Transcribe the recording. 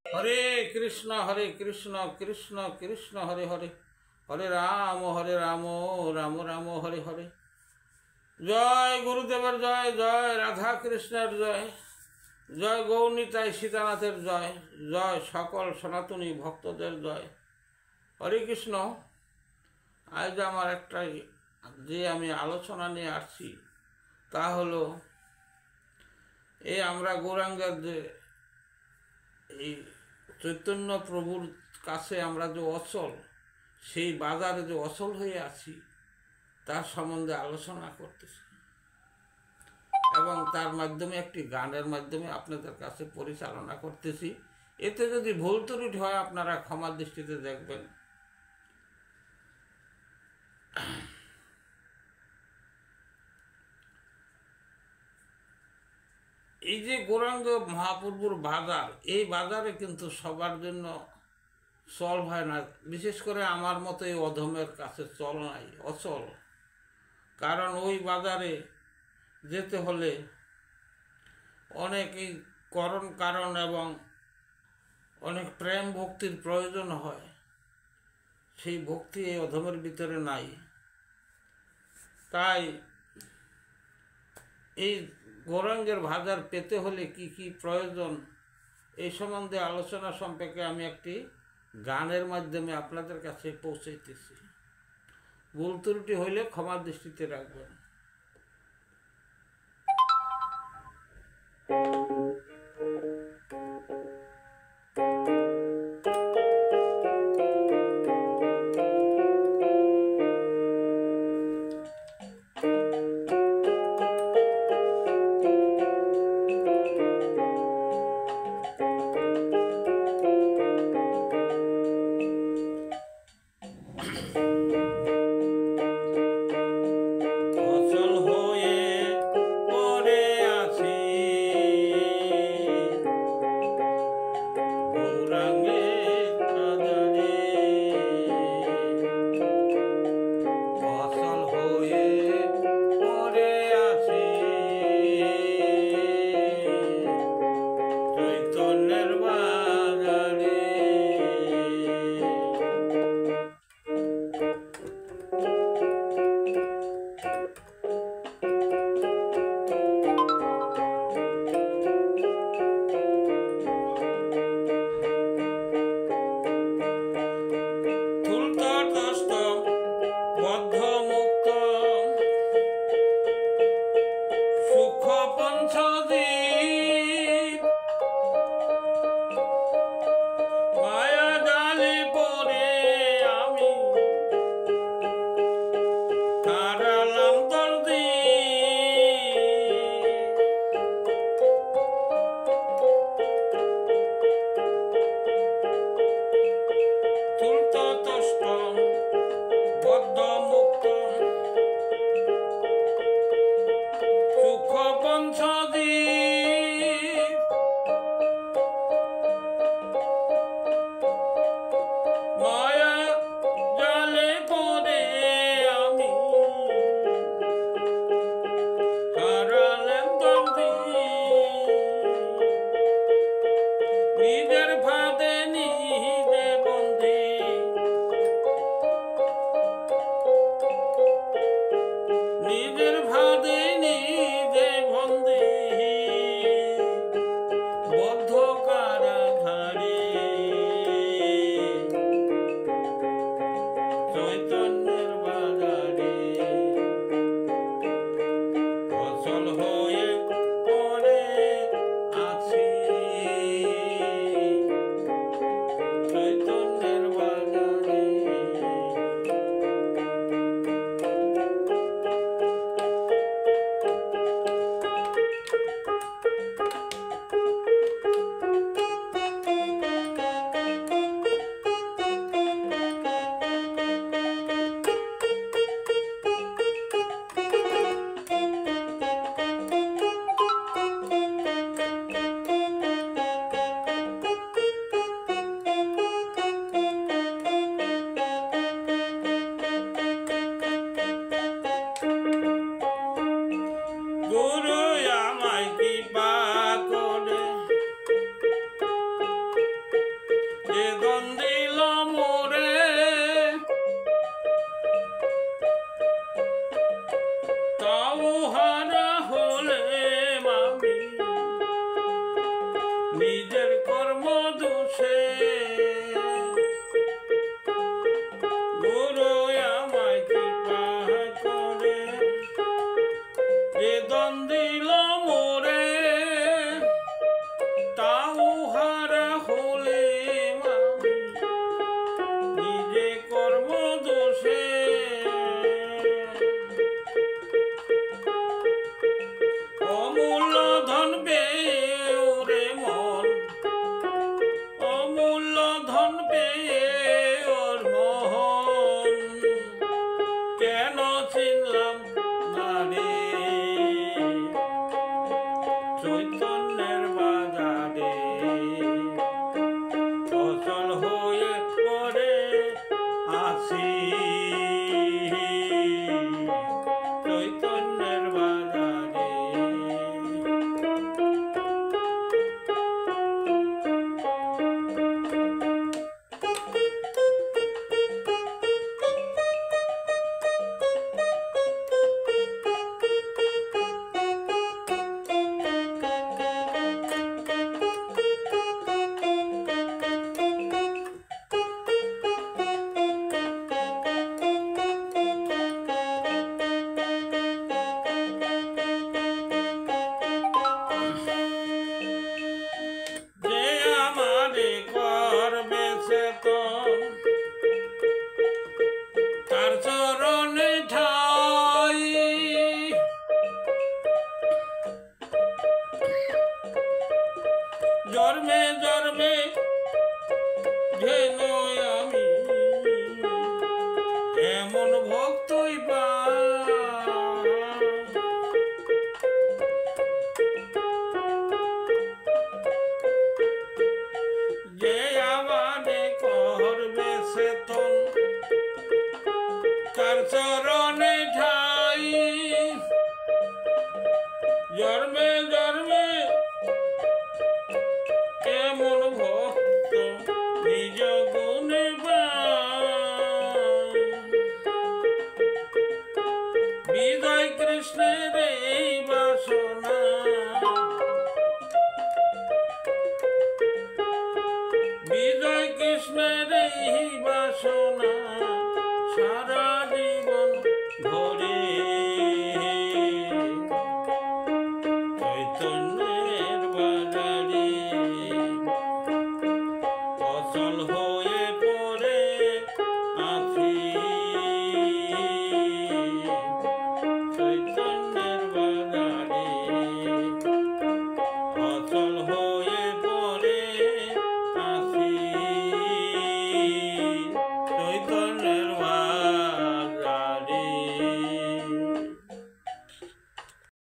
হরে কৃষ্ণ কৃষ্ণ কৃষ্ণ হরে হরে, হরে রাম রাম রাম হরে হরে। জয় গুরুদেবের জয়, জয় রাধা কৃষ্ণের জয়, জয় গৌরনীতাই সীতানাথের জয়, জয় সকল সনাতনী ভক্তদের জয়। হরে কৃষ্ণ। আজ আমার একটা যে আমি আলোচনা নিয়ে আসছি তা হলো এই আমরা গৌরাঙ্গের যে এই চৈতন্য প্রভুর কাছে আমরা যে অচল, সেই বাজারে যে অচল হয়ে আছি তার সম্বন্ধে আলোচনা করতেছি এবং তার মাধ্যমে একটি গানের মাধ্যমে আপনাদের কাছে পরিচালনা করতেছি। এতে যদি ভুল ত্রুটি হয় আপনারা ক্ষমার দৃষ্টিতে দেখবেন। এই যে গৌরাঙ্গ মহাপ্রভুর বাজার, এই বাজারে কিন্তু সবার জন্য চল হয় না, বিশেষ করে আমার মতো এই অধমের কাছে চল নাই, অচল। কারণ ওই বাজারে যেতে হলে অনেকই কারণ এবং অনেক প্রেম ভক্তির প্রয়োজন হয়, সেই ভক্তি এই অধমের ভিতরে নাই। তাই এই গৌরাঙ্গের বাজার পেতে হলে কি কি প্রয়োজন এই সম্বন্ধে আলোচনা সম্পর্কে আমি একটি গানের মাধ্যমে আপনাদের কাছে পৌঁছাইতেছি। ভুল ত্রুটি হইলে ক্ষমার দৃষ্টিতে রাখবেন। কর্ম দোষে গুরু আমায় কৃপা করে যে দন দিল মোরে তাও হারা হলে নিজে কর্ম দোষে অমূল্য ধন পেয়ে ওরে মন অমূল্য ধন পেয়ে ওর মোহন কেন চিনলাম না রে চৈতন্যের বাজারে অচল হয়ে পড়ে আছি চৈতন্যের বাজারে তার চরণে ঠাই জন্মে জন্মে যেন আমি এমন ভক্তই পাই যে আমারে করবে চেতন তার চরণে ঠাই জন্মে জন্মে এমন ভক্ত নিজ গুণে বিজয় কৃষ্ণের এই বাসনা বিজয় কৃষ্ণের এই বাসনা